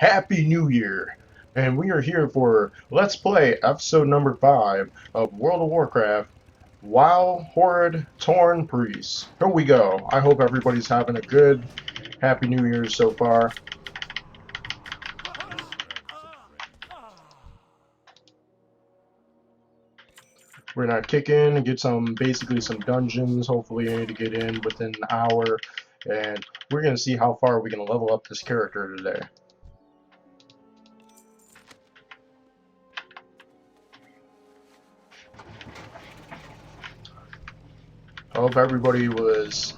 Happy New Year! And we are here for Let's Play episode number 5 of World of Warcraft WoW Horde Torn Priests. Here we go. I hope everybody's having a good Happy New Year so far. We're gonna kick in and get basically some dungeons, hopefully to get in within an hour. And we're gonna see how far we can level up this character today. I hope everybody was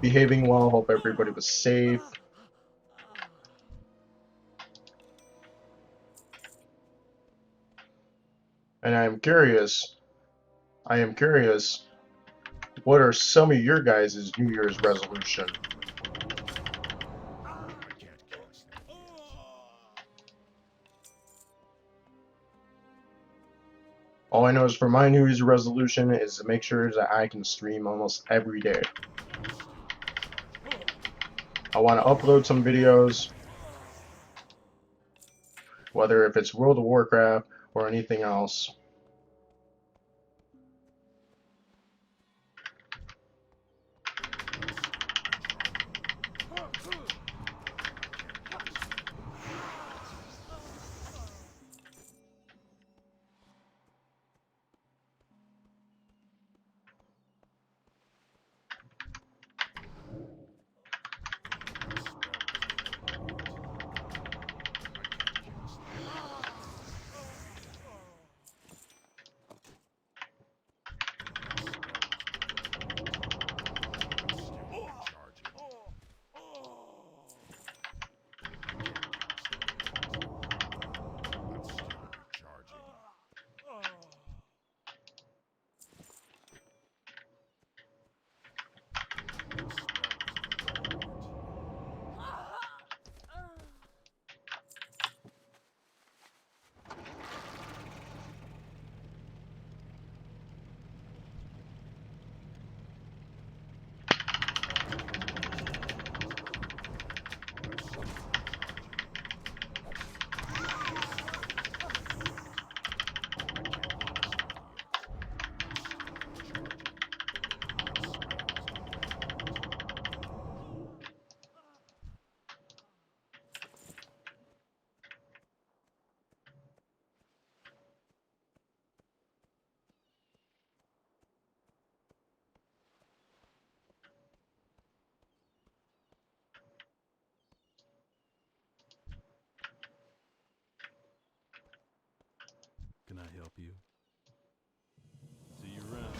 behaving well. Hope everybody was safe. And I am curious, what are some of your guys' New Year's resolution? All I know is for my New Year's resolution is to make sure that I can stream almost every day. I want to upload some videos, whether if it's World of Warcraft or anything else. Can I help you? See you around.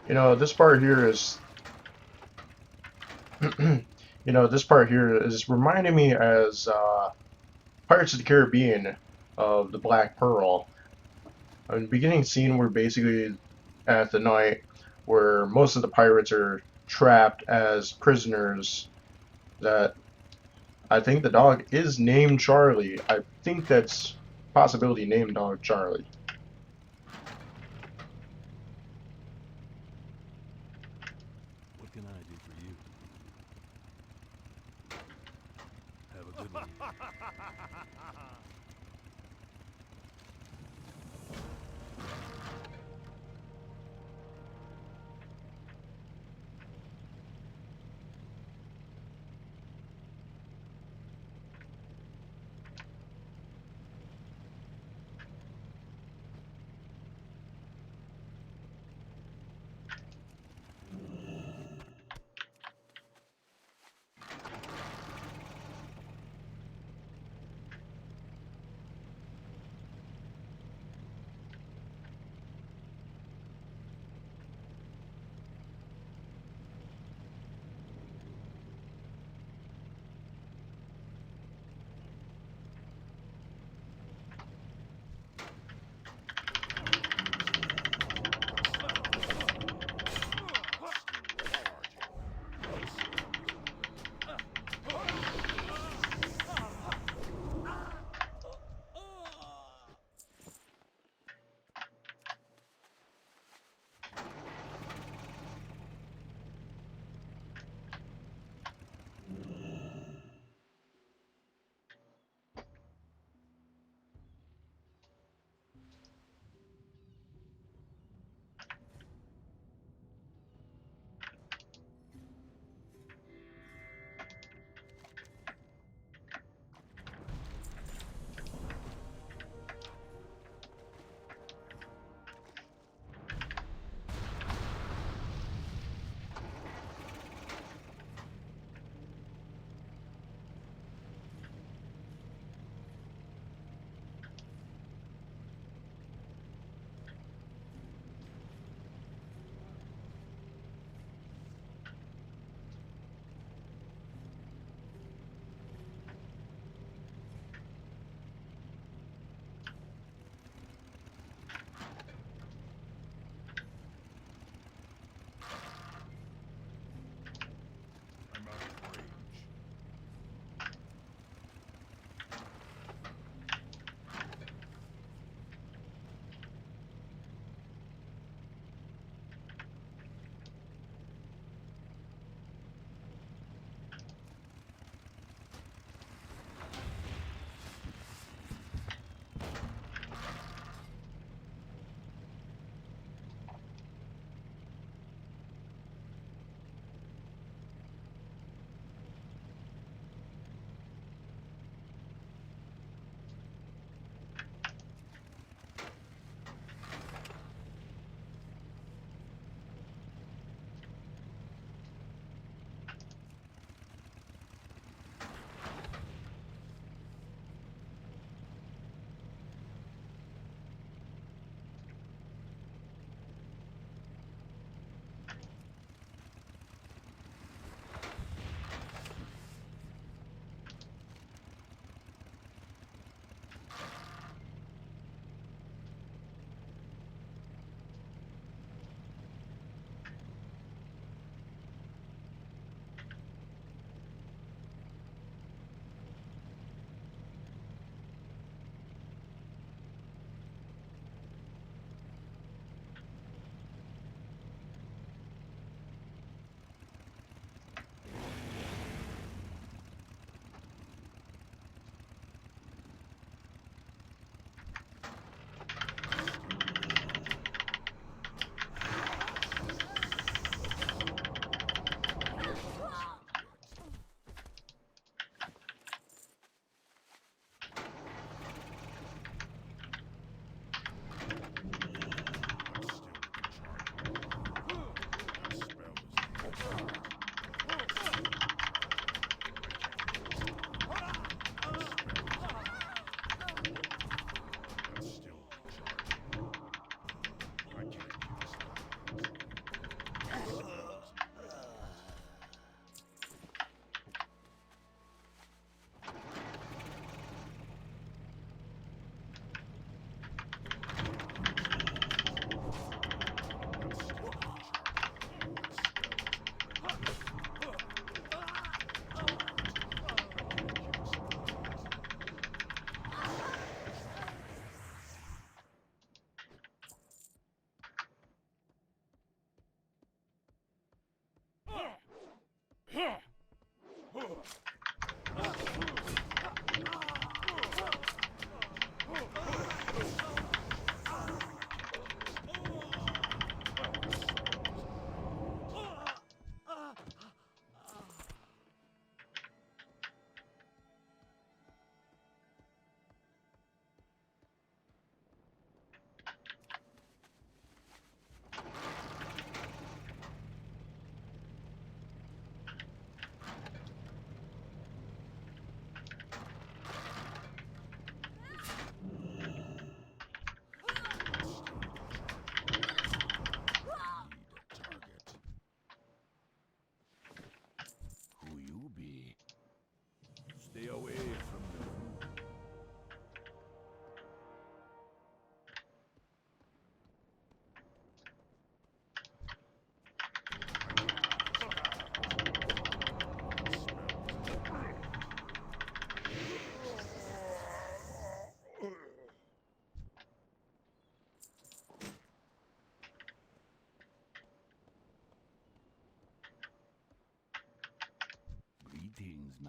You know, this part here is, this part here is reminding me as Pirates of the Caribbean of the Black Pearl. In the beginning scene, we're basically at the night where most of the pirates are trapped as prisoners. That I think the dog is named Charlie. I think that's possibility named dog Charlie. What can I do for you? Have a good one.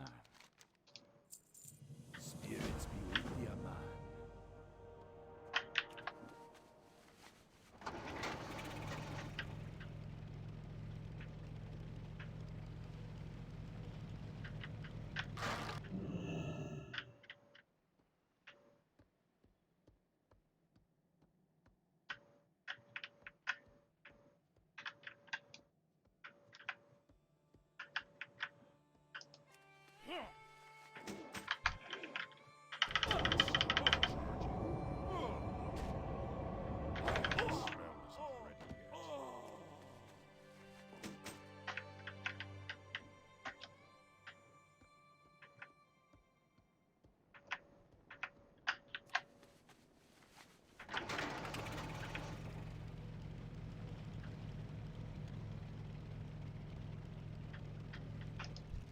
man. Spirits be with you, man.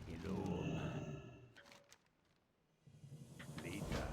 Hello, man. Later.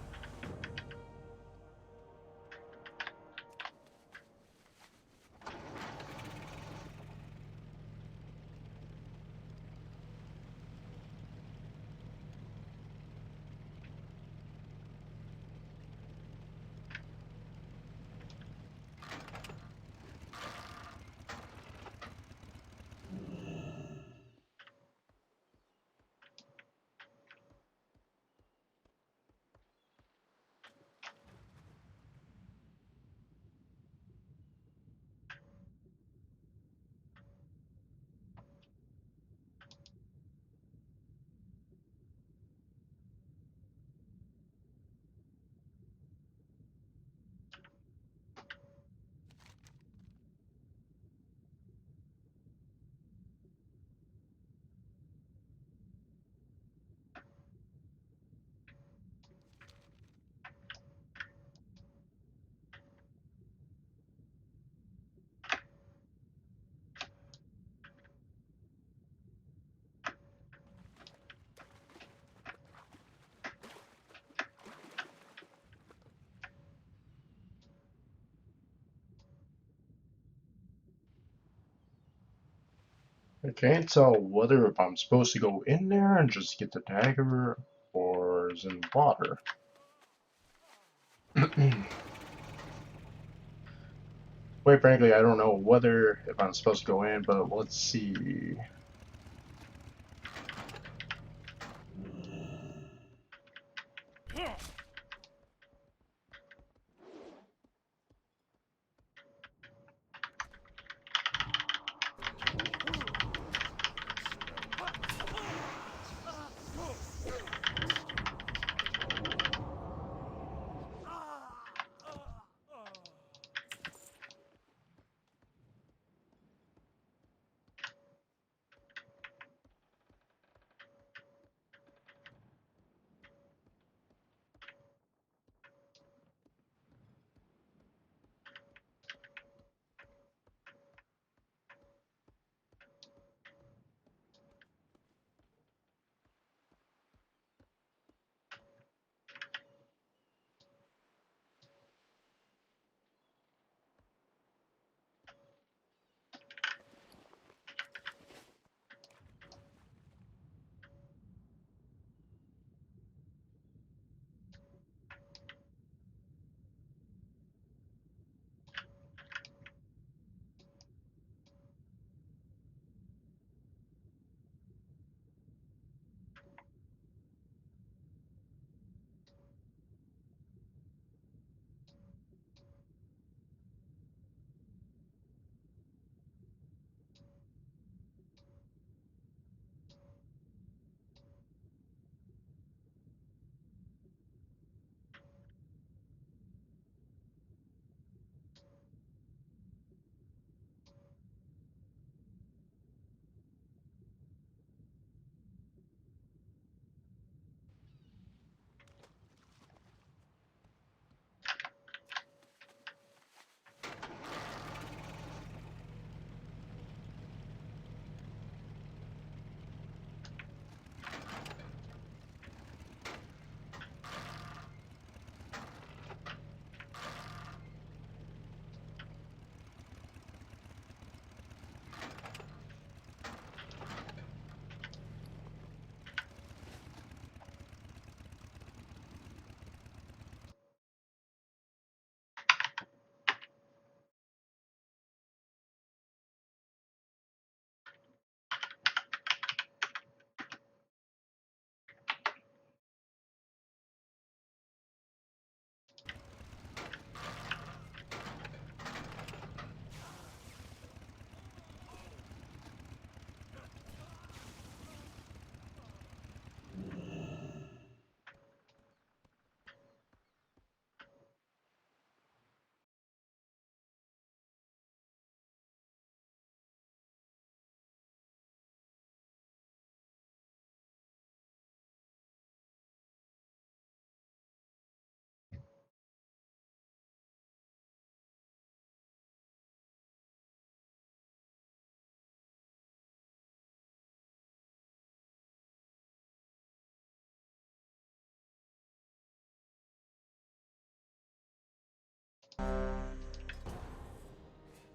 I can't tell whether if I'm supposed to go in there and just get the dagger or is in water. Quite frankly, I don't know whether if I'm supposed to go in, but let's see.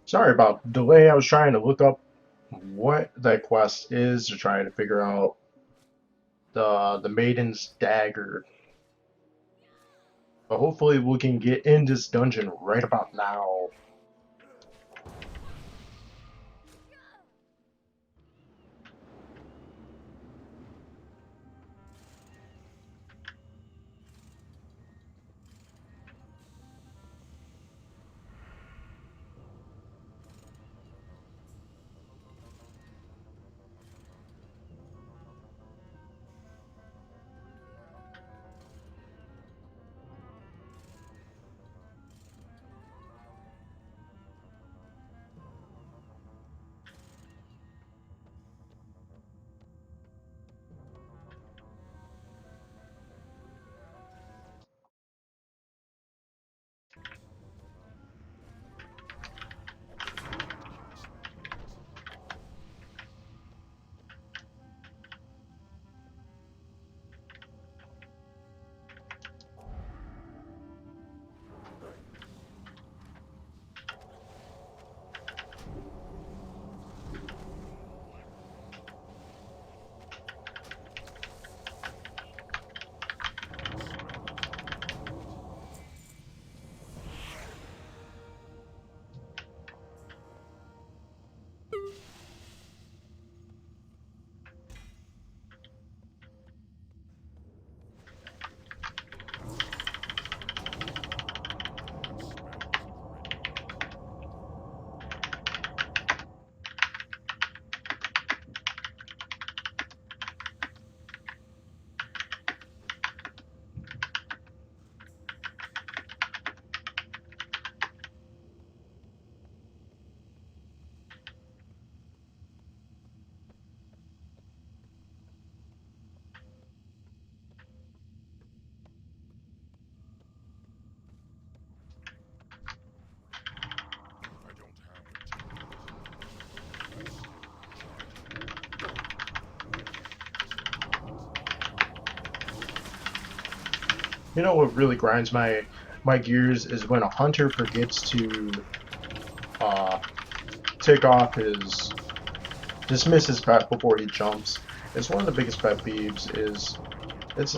Sorry about the delay. I was trying to look up what that quest is to try to figure out the Maiden's Dagger. But hopefully we can get in this dungeon right about now. You know what really grinds my gears is when a hunter forgets to uh, take off his dismiss his pet before he jumps. It's one of the biggest pet peeves. Is it's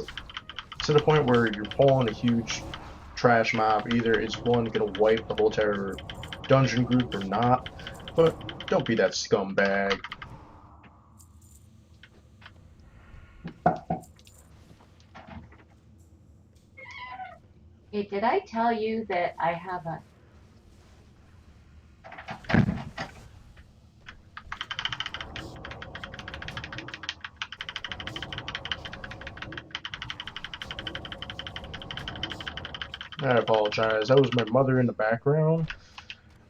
to the point where you're pulling a huge trash mob. Either it's one gonna wipe the whole entire dungeon group or not. But don't be that scumbag. Hey, did I tell you that I have a I apologize. That was my mother in the background.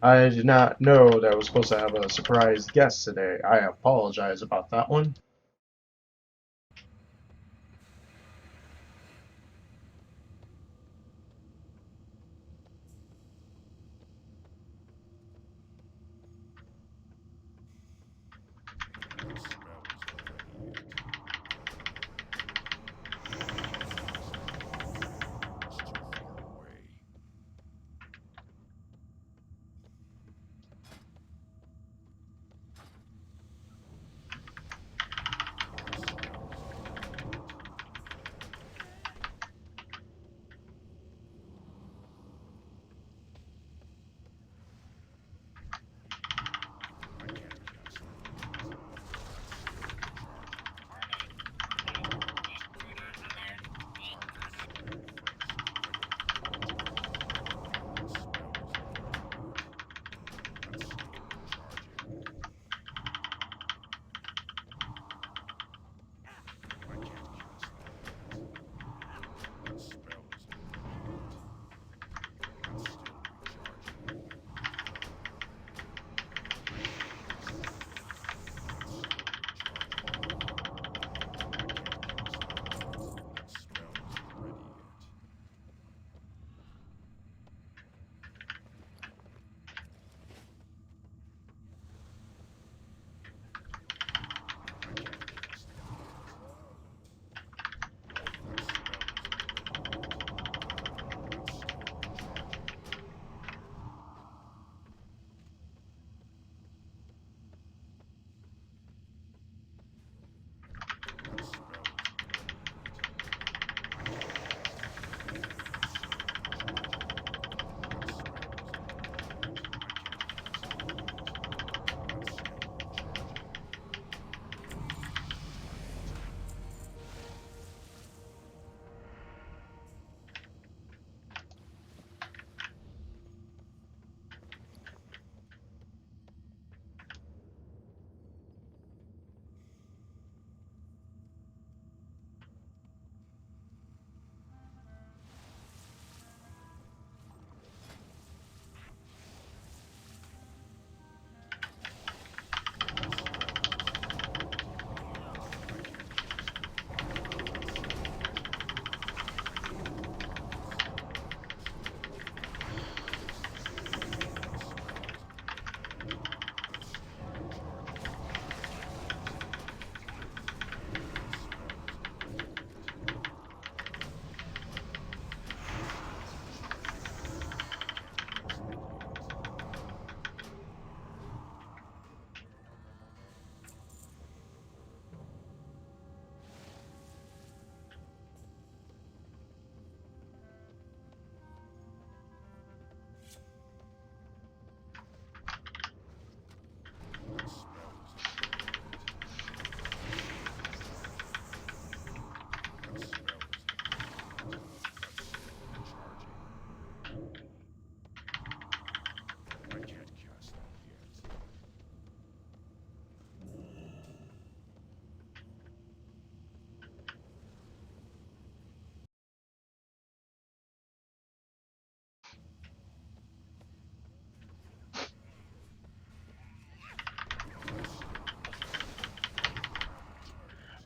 I did not know that I was supposed to have a surprise guest today. I apologize about that one.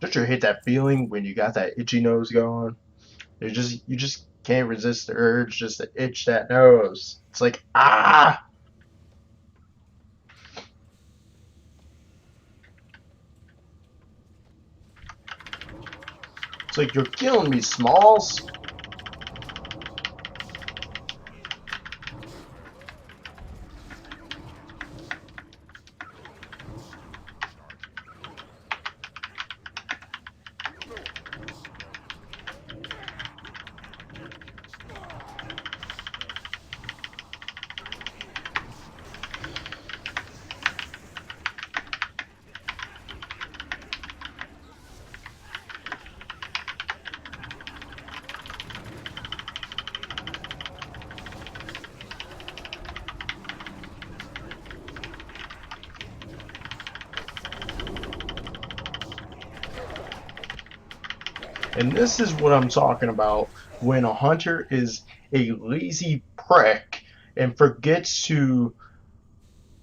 Don't you hate that feeling when you got that itchy nose going? You just can't resist the urge just to itch that nose. It's like ah! It's like you're killing me, Smalls. And this is what I'm talking about when a hunter is a lazy prick and forgets to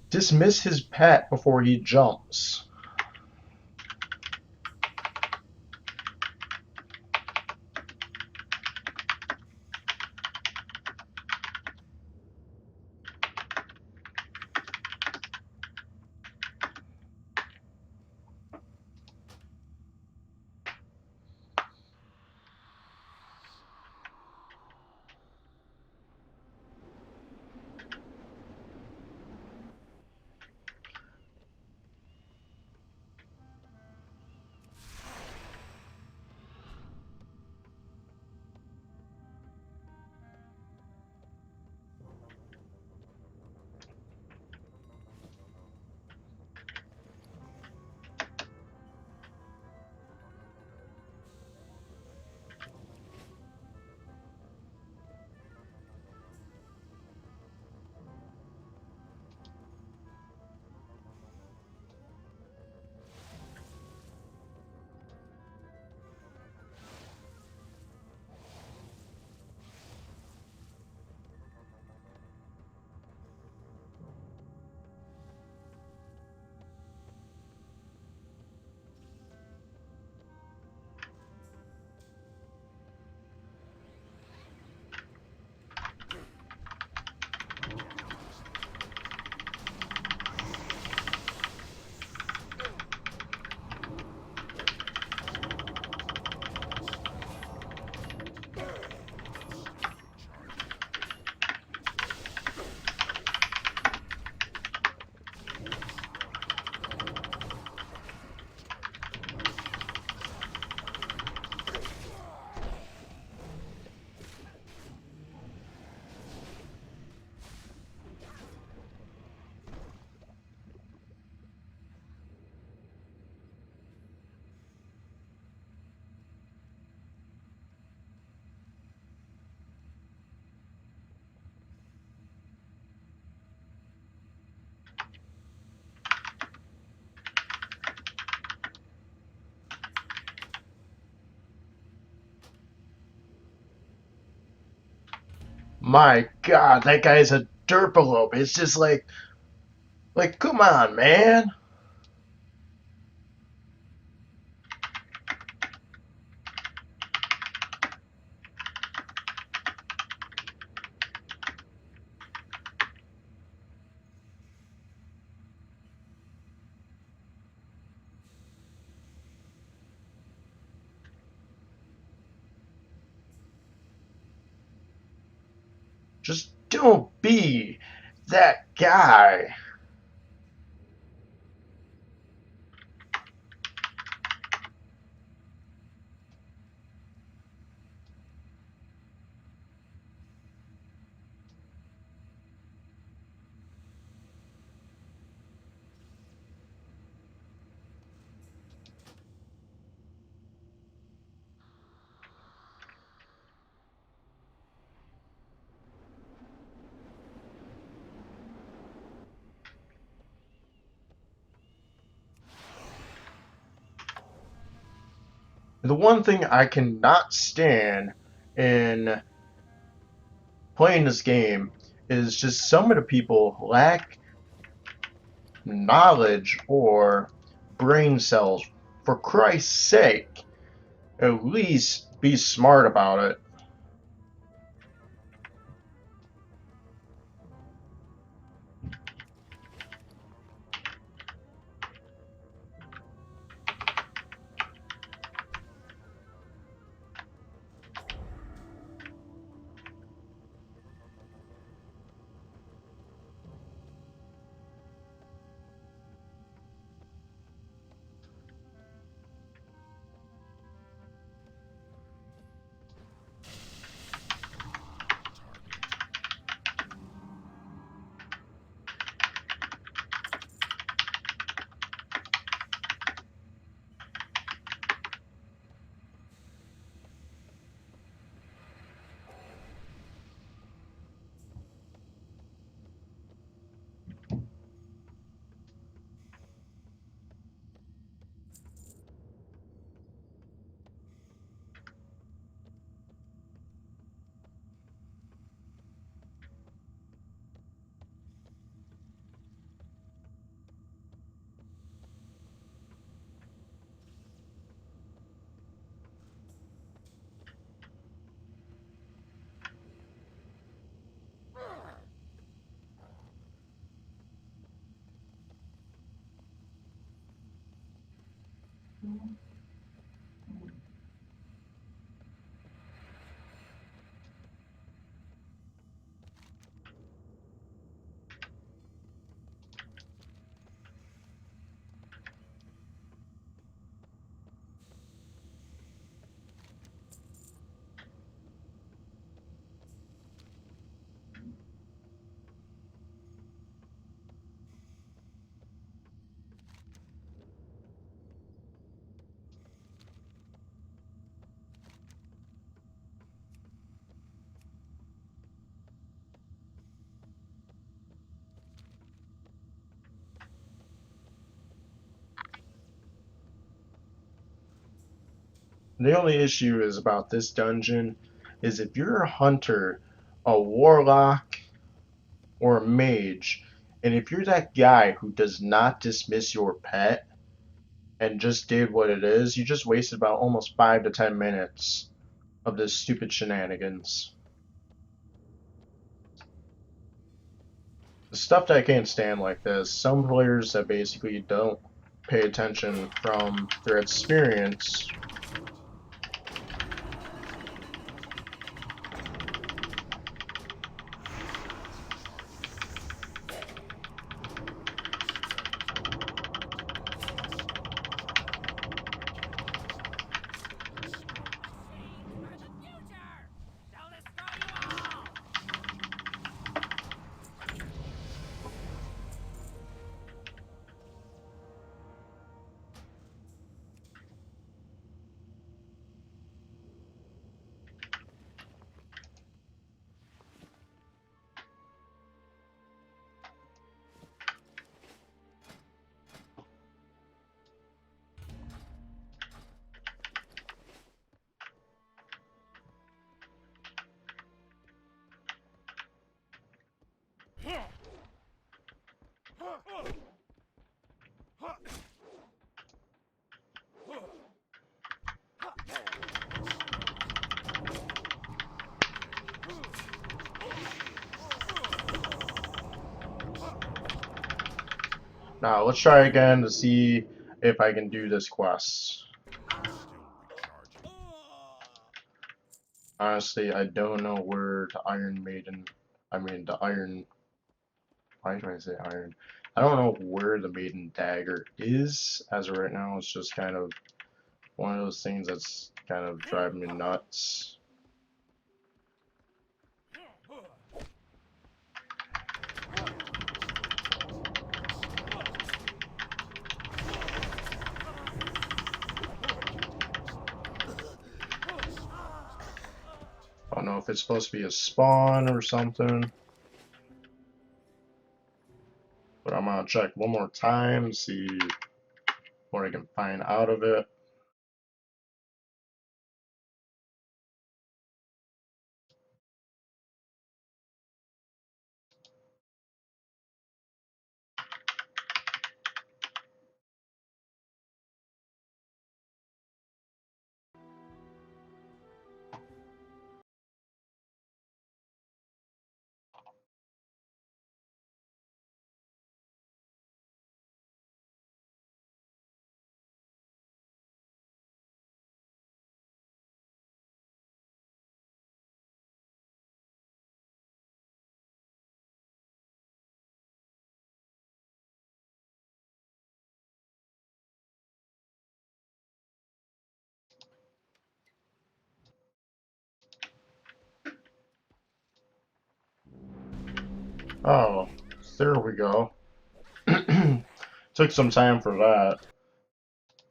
dismiss his pet before he jumps. My God, that guy's a derpalope. It's just like, come on, man. Just don't be that guy. The one thing I cannot stand in playing this game is just some of the people lack knowledge or brain cells. For Christ's sake, at least be smart about it. The only issue is about this dungeon is if you're a hunter, a warlock, or a mage, and if you're that guy who does not dismiss your pet and just did what it is, you just wasted about almost 5 to 10 minutes of this stupid shenanigans. The stuff that I can't stand like this, some players that basically don't pay attention from their experience. Now let's try again to see if I can do this quest. Still recharging. Honestly, I don't know where the Iron Maiden, I mean the Iron, why do I say Iron? I don't know where the Maiden Dagger is as of right now. It's just kind of one of those things that's kind of driving me nuts. I don't know if it's supposed to be a spawn or something, but I'm gonna check one more time, see what I can find out of it. Oh, there we go. Took some time for that.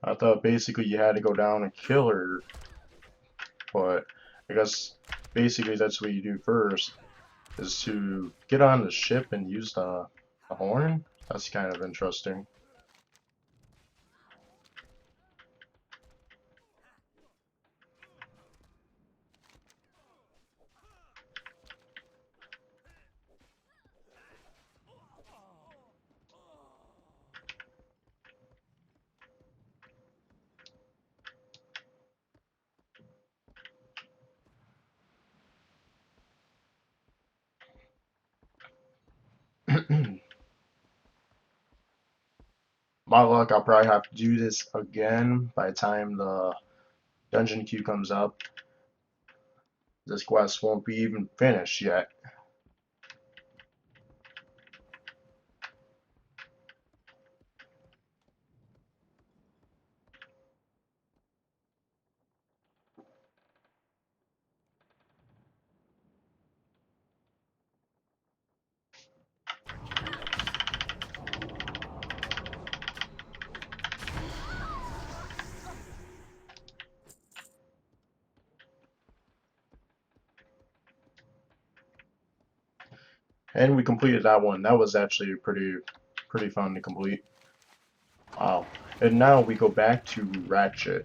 I thought basically you had to go down and kill her, but I guess basically that's what you do first, is to get on the ship and use the horn. That's kind of interesting. My luck, I'll probably have to do this again by the time the dungeon queue comes up. This quest won't be even finished yet. And we completed that one. That was actually pretty fun to complete. Wow. And now we go back to Ratchet.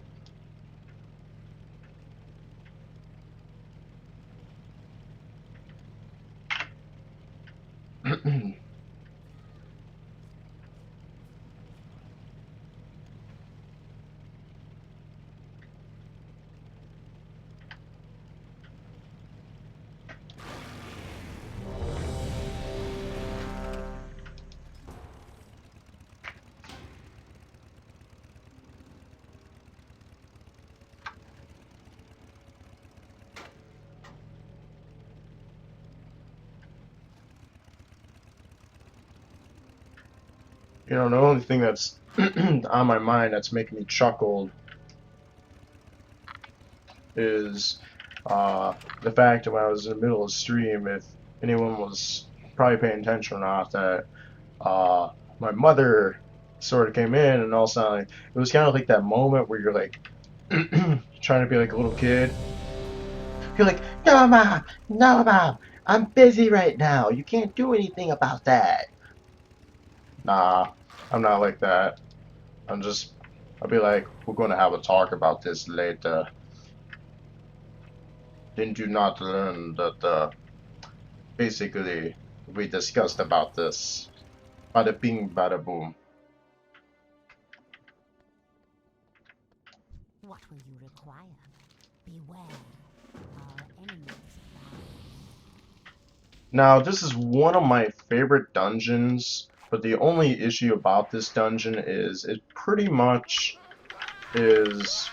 You know, the only thing that's on my mind that's making me chuckle is the fact that when I was in the middle of the stream, if anyone was probably paying attention or not, that uh, my mother sort of came in and all of a sudden, like, it was kind of like that moment where you're like trying to be like a little kid. You're like, no, mom, I'm busy right now. You can't do anything about that. Nah, I'm not like that. I'm just, I'll be like, we're going to have a talk about this later. Didn't you not learn that basically we discussed about this? Bada bing, bada boom. What will you require? Beware, our enemies abound. Now, this is one of my favorite dungeons, but the only issue about this dungeon is it pretty much is.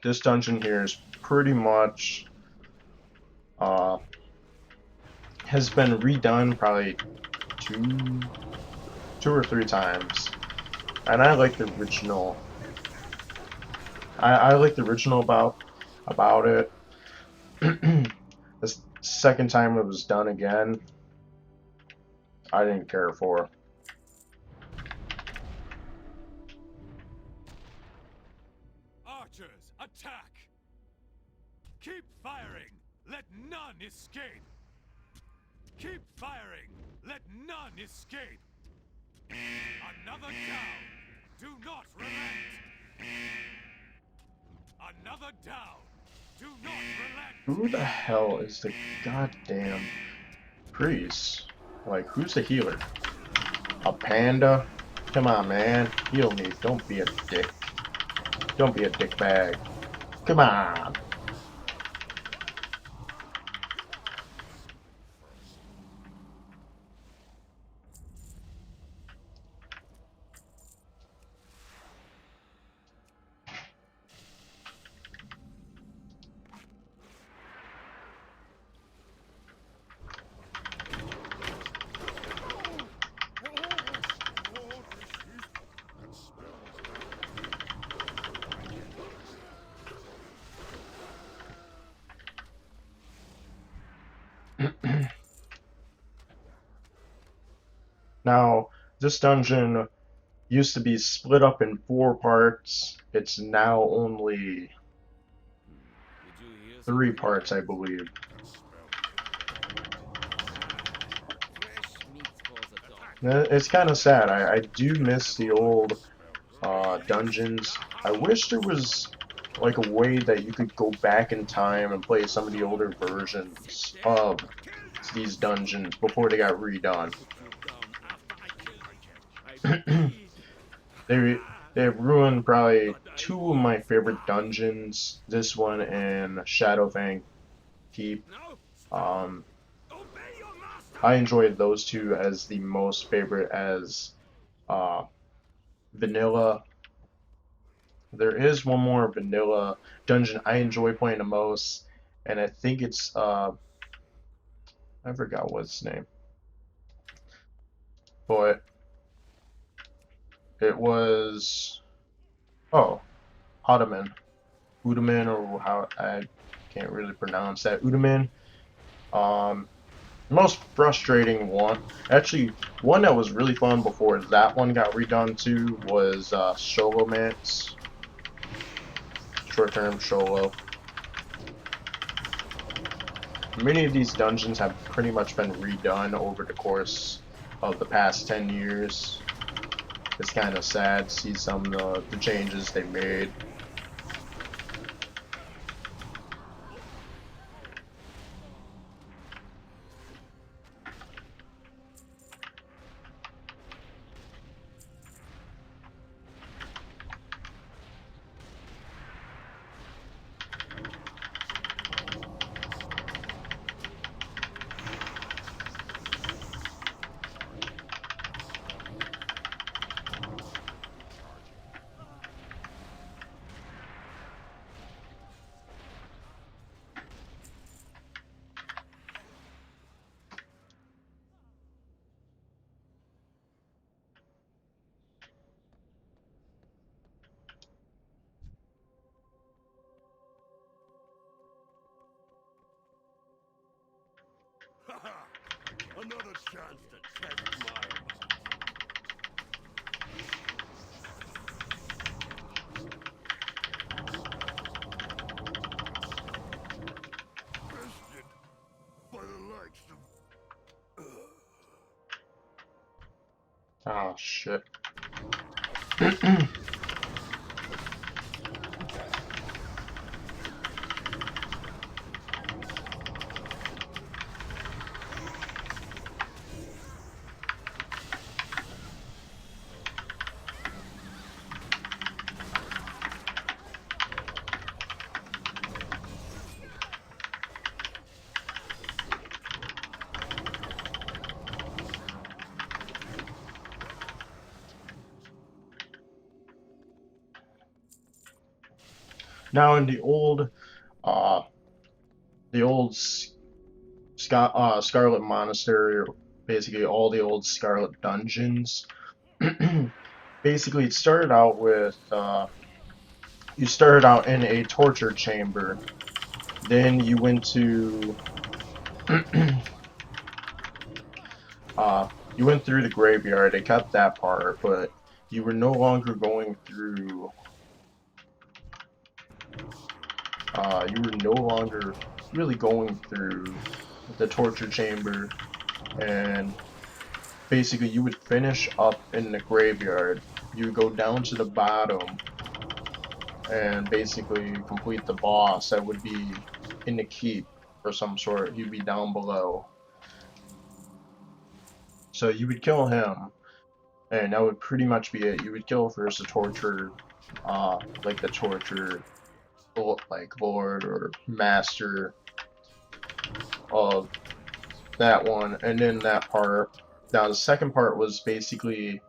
This dungeon here is pretty much uh, has been redone probably two, two or three times, and I like the original. I like the original about it. The second time it was done again, I didn't care for. Archers, attack! Keep firing! Let none escape! Keep firing! Let none escape! Another down! Do not relent! Another down! Do not relent! Who the hell is the goddamn priest? Like, who's the healer? A panda? Come on, man. Heal me. Don't be a dick. Don't be a dick bag. Come on. Now, this dungeon used to be split up in 4 parts. It's now only Did you hear 3 parts, I believe. fresh meat for the dog? It's kind of sad. I do miss the old dungeons. I wish there was like a way that you could go back in time and play some of the older versions of these dungeons before they got redone. Put you down after I kill you. I bleed. They they've ruined probably But I 2 of my won't favorite die. dungeons. This one and Shadowfang Keep. Now, Um, obey your master. I enjoyed those 2 as the most favorite as uh, vanilla. There is one more vanilla dungeon I enjoy playing the most, and I think it's I forgot what its name, but it was Ottoman, Udaman, or how I can't really pronounce that. Udaman. Um, most frustrating one, actually, one that was really fun before that one got redone too was Sholomance, short-term Sholo. Many of these dungeons have pretty much been redone over the course of the past 10 years. It's kind of sad to see some of the changes they made. Another chance to test my bested by the likes of. Oh shit. Now in uh, the old Scarlet Monastery, or basically all the old Scarlet dungeons. Basically, it started out with you started out in a torture chamber. Then you went to you went through the graveyard. They kept that part, but you were no longer going through. You were no longer really going through the torture chamber, and basically you would finish up in the graveyard. You would go down to the bottom and basically complete the boss that would be in the keep or some sort. He'd be down below. So you would kill him, and that would pretty much be it. You would kill first the torture, like the torture, like lord or master of that one, and then that part. Now the second part was basically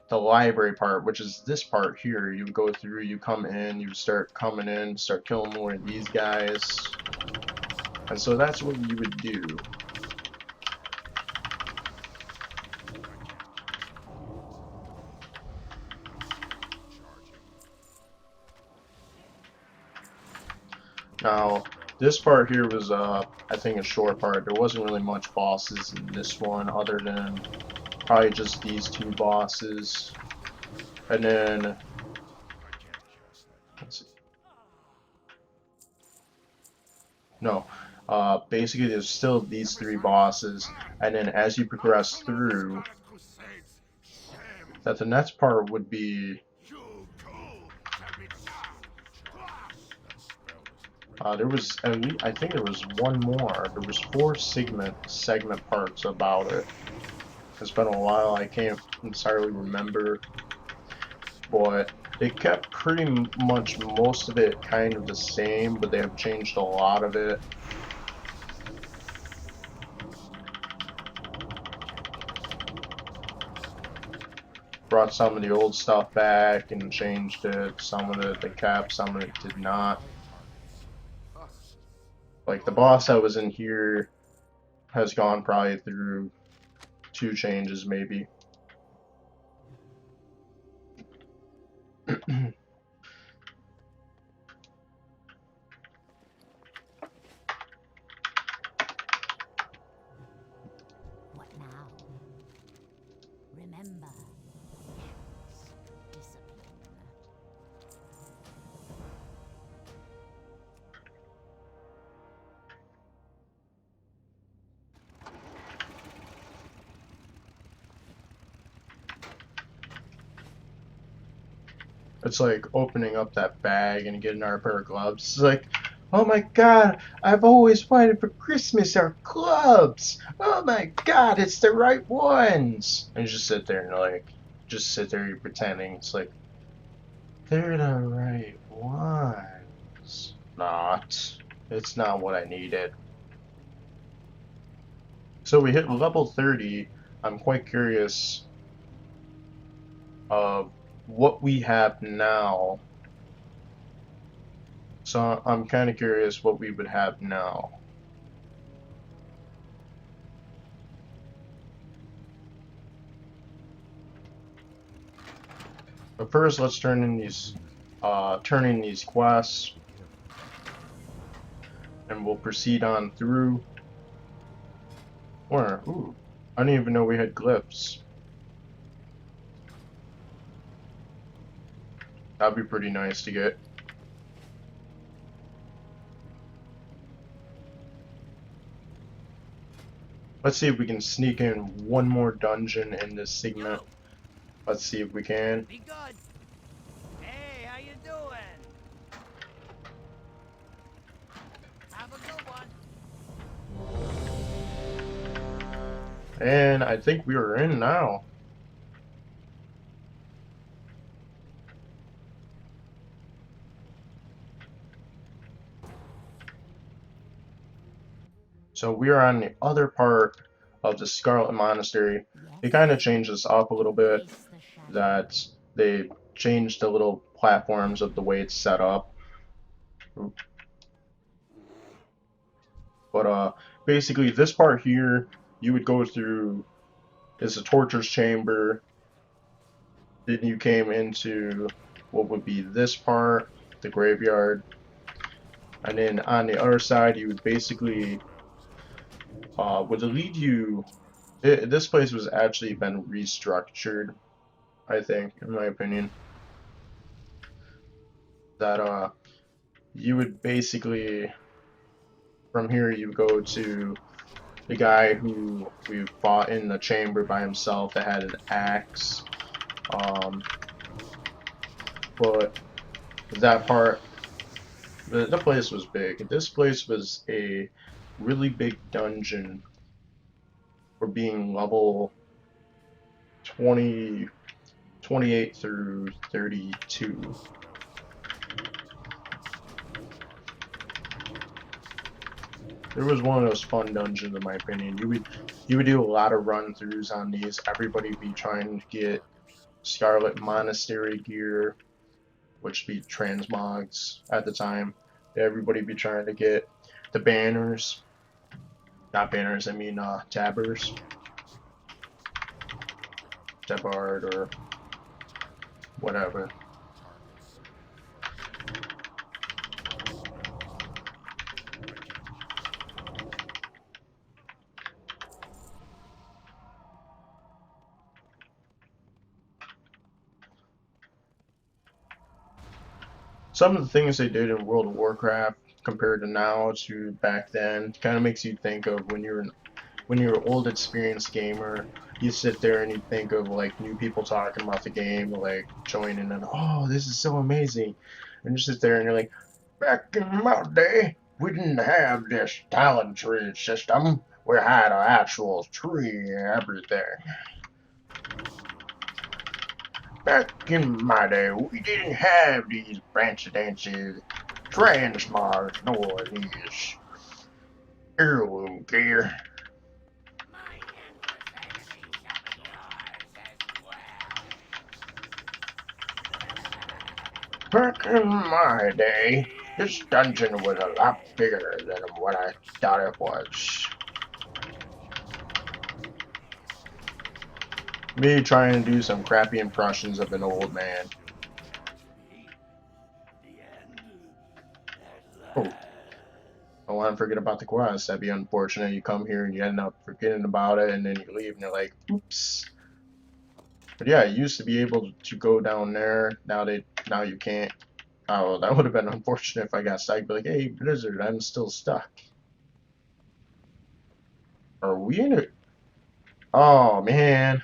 the library part, which is this part here. You go through, you come in, you start coming in, start killing more of these guys. And so that's what you would do. Now, this part here was, I think, a short part. There wasn't really much bosses in this one, other than probably just these two bosses. And then, let's see. No, basically there's still these three bosses, and then as you progress through, that the next part would be, there was, I think there was one more. There was 4 segment parts about it. It's been a while, I can't entirely remember, but they kept pretty much most of it kind of the same, but they have changed a lot of it. Brought some of the old stuff back and changed it. Some of it they kept, some of it did not. Like the boss that was in here has gone probably through 2 changes maybe. What now? Remember, discipline. It's like opening up that bag and getting our pair of gloves. It's like, oh my god, I've always wanted for Christmas are gloves. Oh my god, it's the right ones. And you just sit there and like, just sit there, you're pretending. It's like, they're the right ones. Not. It's not what I needed. So we hit level 30. I'm quite curious of what we have now. So I'm kind of curious what we would have now. But first, let's turn in these quests, and we'll proceed on through. Where? Ooh, I didn't even know we had glyphs. That'd be pretty nice to get. Let's see if we can sneak in one more dungeon in this segment. Let's see if we can. Be good. Hey, how you doing? Have a good one. And I think we are in now. So we are on the other part of the Scarlet Monastery. They kind of changed this up a little bit, Face the shadow. that they changed the little platforms of the way it's set up. But basically this part here, you would go through, is a torturer's chamber. Then you came into what would be this part, the graveyard. And then on the other side, you would basically, would lead you, this place was actually been restructured, I think, in my opinion. That you would basically, from here you go to the guy who we fought in the chamber by himself that had an axe. But that part, the place was big. This place was a really big dungeon for being level 28 through 32. It was one of those fun dungeons in my opinion. You would do a lot of run-throughs on these. Everybody would be trying to get Scarlet Monastery gear, which would be transmogs at the time. Everybody would be trying to get the banners. Not banners, I mean tabbers. Tabard or whatever. some of the things they did in World of Warcraft compared to now to back then kind of makes you think of when you're an old experienced gamer, you sit there and you think of like new people talking about the game, like joining and oh, this is so amazing, and you sit there and you're like, back in my day, we didn't have this talent tree system. We had an actual tree and everything. Back in my day, we didn't have these fancy dancy transmars nor these heirloom gear. My endless agony shall be yours as well. Back in my day, this dungeon was a lot bigger than what I thought it was. Me trying to do some crappy impressions of an old man. Oh, I want to forget about the quest. That'd be unfortunate. You come here and you end up forgetting about it, and then you leave and you're like, oops. But yeah, you used to be able to go down there. Now you can't. Oh, that would have been unfortunate if I got stuck. Be like, hey, Blizzard, I'm still stuck. Are we in it? Oh man.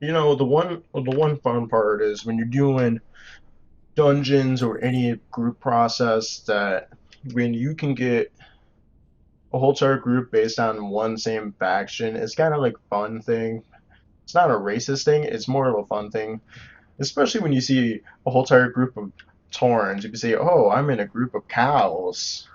You know, the one fun part is when you're doing dungeons or any group process that when you can get a whole entire group based on one same faction, it's kind of like a fun thing. It's not a racist thing, it's more of a fun thing. Especially when you see a whole entire group of Taurens, you can say, oh, I'm in a group of cows.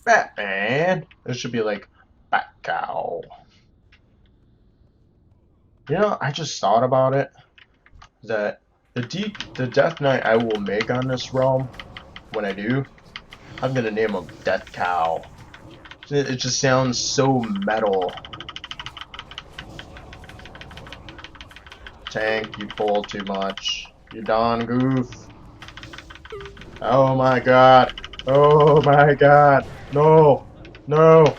Batman. It should be like Bat Cow. You know, I just thought about it that the Death Knight I will make on this realm, when I do, I'm gonna name him Death Cow. It just sounds so metal. Tank, you pull too much. You don goof. Oh my god. Oh my god. No. No.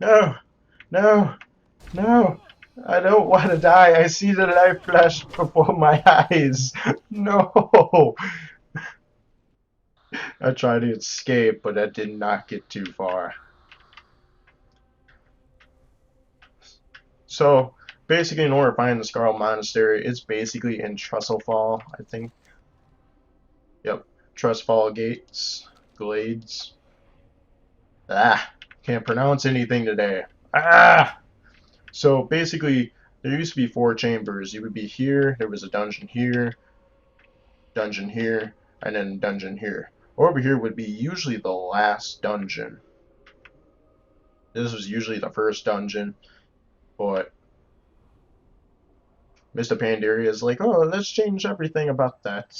No. No. No. I don't want to die. I see the life flash before my eyes. No. I tried to escape, but I did not get too far. So, basically, in order to find the Scarlet Monastery, it's basically in Trustfall, I think. Yep. Trustfall Gates. Glades. Ah. Can't pronounce anything today. Ah! So, basically, there used to be 4 chambers. You would be here, there was a dungeon here, and then dungeon here. Over here would be usually the last dungeon. This was usually the first dungeon, but Mr. Pandaria is like, oh, let's change everything about that.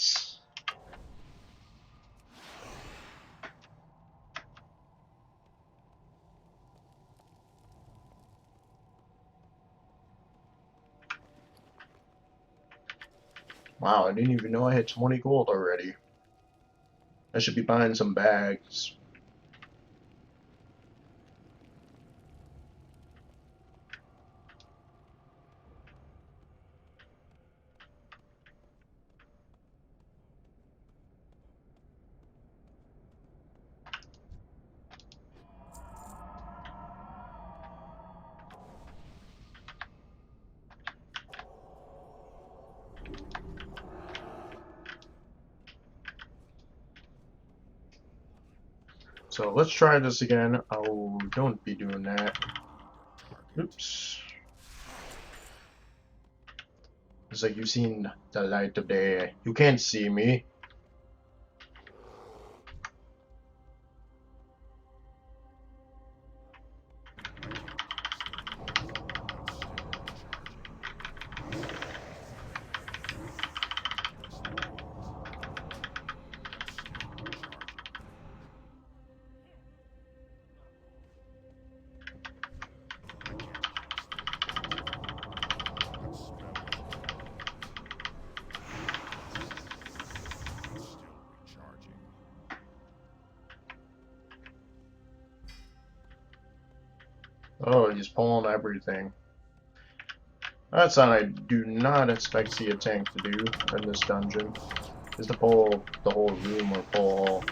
Wow, I didn't even know I had 20 gold already. I should be buying some bags. So let's try this again. Oh, don't be doing that. Oops. It's like you've seen the light of day. You can't see me. Oh, he's pulling everything. That's something I do not expect the tank to do in this dungeon. Is to pull the whole room or pull.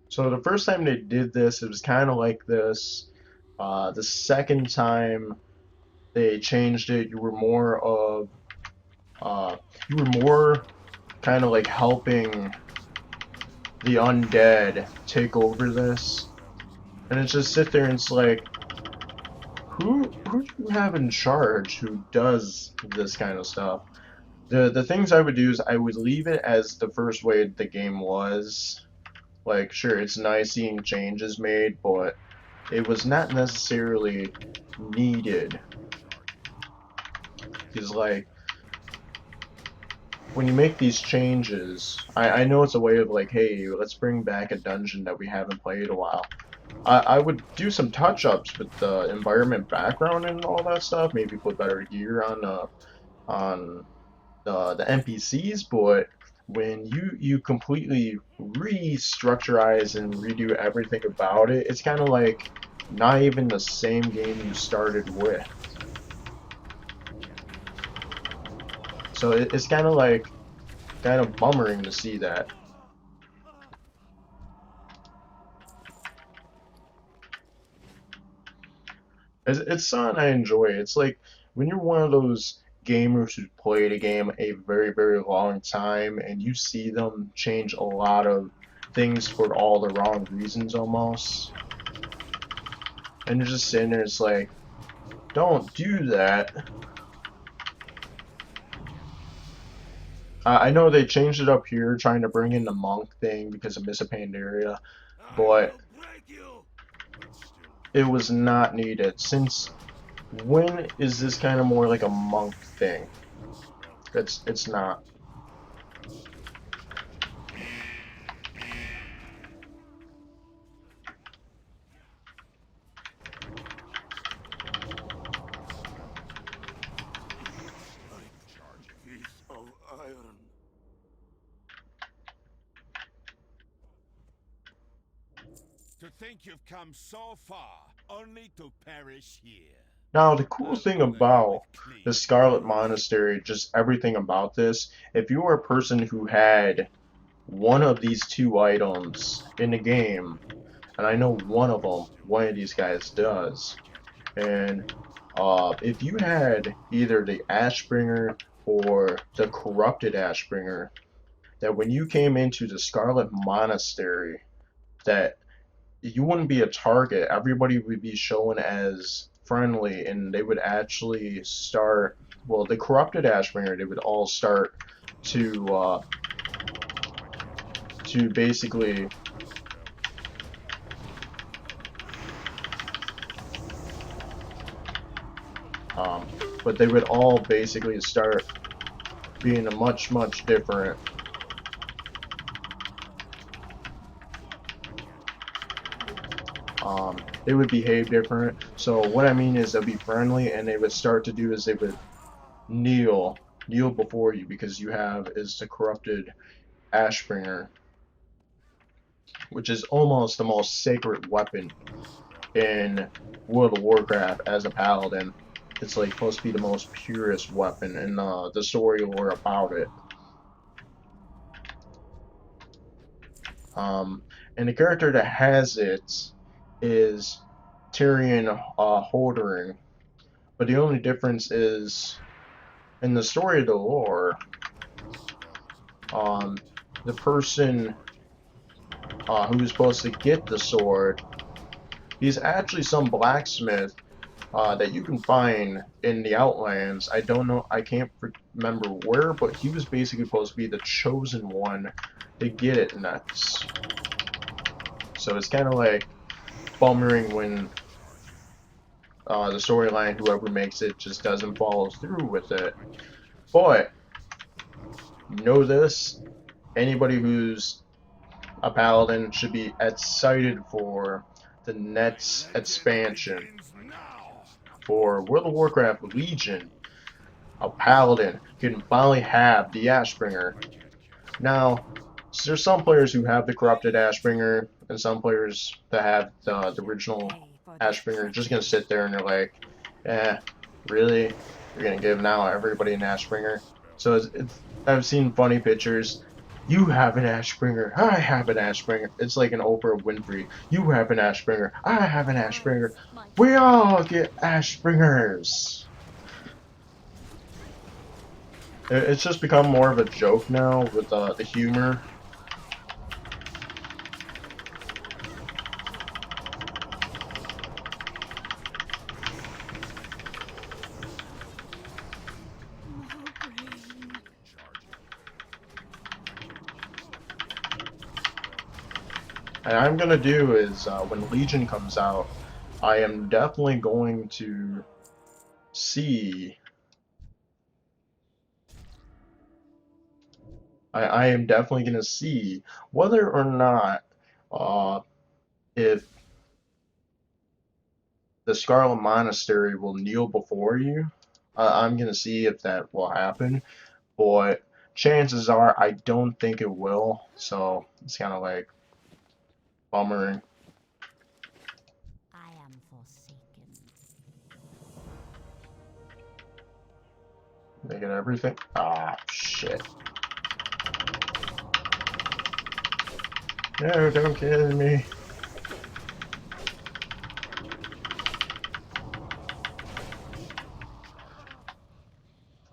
So the first time they did this, it was kind of like this. The second time they changed it, you were more of, you were more kind of like helping the undead take over this, and it's just sit there and it's like, who do you have in charge who does this kind of stuff? The things I would do is I would leave it as the first way the game was. Like, sure, it's nice seeing changes made, but it was not necessarily needed. Because, like, when you make these changes, I know it's a way of, like, hey, let's bring back a dungeon that we haven't played a while. I would do some touch-ups with the environment background and all that stuff, maybe put better gear on the NPCs, but when you completely restructurize and redo everything about it, it's kind of like not even the same game you started with. So it's kind of like bummering to see that. It's something I enjoy. It's like when you're one of those gamers who's played a game a very, very long time and you see them change a lot of things for all the wrong reasons almost. And you're just sitting there, it's like, don't do that. I know they changed it up here, trying to bring in the monk thing because of Miss Pandaria, but it was not needed. Since when is this kind of more like a monk thing? It's not. To think you've come so far, only to perish here. Now, the cool thing about the Scarlet Monastery, just everything about this, if you are a person who had one of these two items in the game, and I know one of these guys does, and if you had either the Ashbringer or the Corrupted Ashbringer, that when you came into the Scarlet Monastery, that you wouldn't be a target. Everybody would be shown as friendly, and they would actually start. Well, the corrupted Ashbringer, they would all start to basically but they would all basically start being a much different. They would behave different. So what I mean is they'll be friendly, and they would start to do is they would kneel before you because you have is the corrupted Ashbringer, which is almost the most sacred weapon in World of Warcraft as a paladin. It's like supposed to be the most purest weapon in the story lore about it. And the character that has it is Tyrion Holdering, but the only difference is in the story of the lore, the person who's supposed to get the sword, he's actually some blacksmith that you can find in the Outlands. I don't know, I can't remember where, but he was basically supposed to be the chosen one to get it next. So it's kind of like bummering when the storyline, whoever makes it, just doesn't follow through with it. But know this: anybody who's a paladin should be excited for the next expansion for World of Warcraft Legion. A paladin can finally have the Ashbringer. Now, there's some players who have the corrupted Ashbringer, and some players that have the original Ashbringer just gonna sit there and they're like, eh, really? You're gonna give now everybody an Ashbringer? So I've seen funny pictures. You have an Ashbringer. I have an Ashbringer. It's like an Oprah Winfrey. You have an Ashbringer. I have an Ashbringer. We all get Ashbringers. It's just become more of a joke now with the humor. And I'm gonna do is when Legion comes out, I am definitely going to see. I am definitely gonna see whether or not if the Scarlet Monastery will kneel before you. I'm gonna see if that will happen, but chances are I don't think it will. So it's kind of like bummering. I am forsaken. They get everything. Ah, shit. No, don't kill me.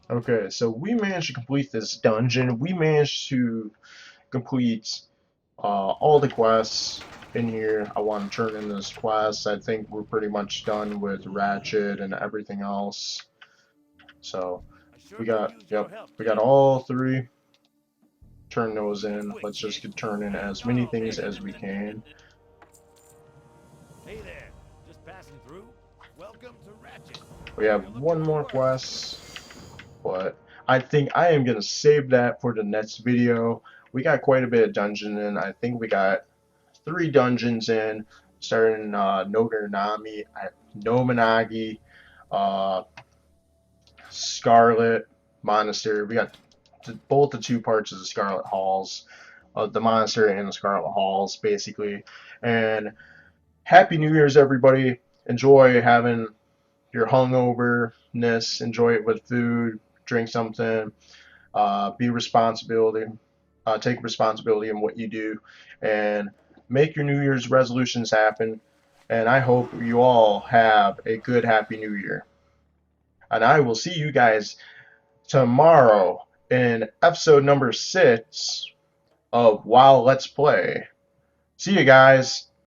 Okay, so we managed to complete this dungeon. We managed to complete all the quests in here. I want to turn in this quest. I think we're pretty much done with Ratchet and everything else. So we got, yep, we got all three. Turn those in. Let's just turn in as many things as we can. Hey there, just passing through. Welcome to Ratchet. We have one more quest, but I think I am gonna save that for the next video. We got quite a bit of dungeon in. I think we got 3 dungeons in, starting Nominagi, Scarlet Monastery. We got both the 2 parts of the Scarlet Halls, the Monastery and the Scarlet Halls, basically. And Happy New Year's, everybody. Enjoy having your hungoverness. Enjoy it with food. Drink something. Be responsibility. Take responsibility in what you do, and make your New Year's resolutions happen. And I hope you all have a good Happy New Year. And I will see you guys tomorrow in episode number 6 of WoW Let's Play. See you guys.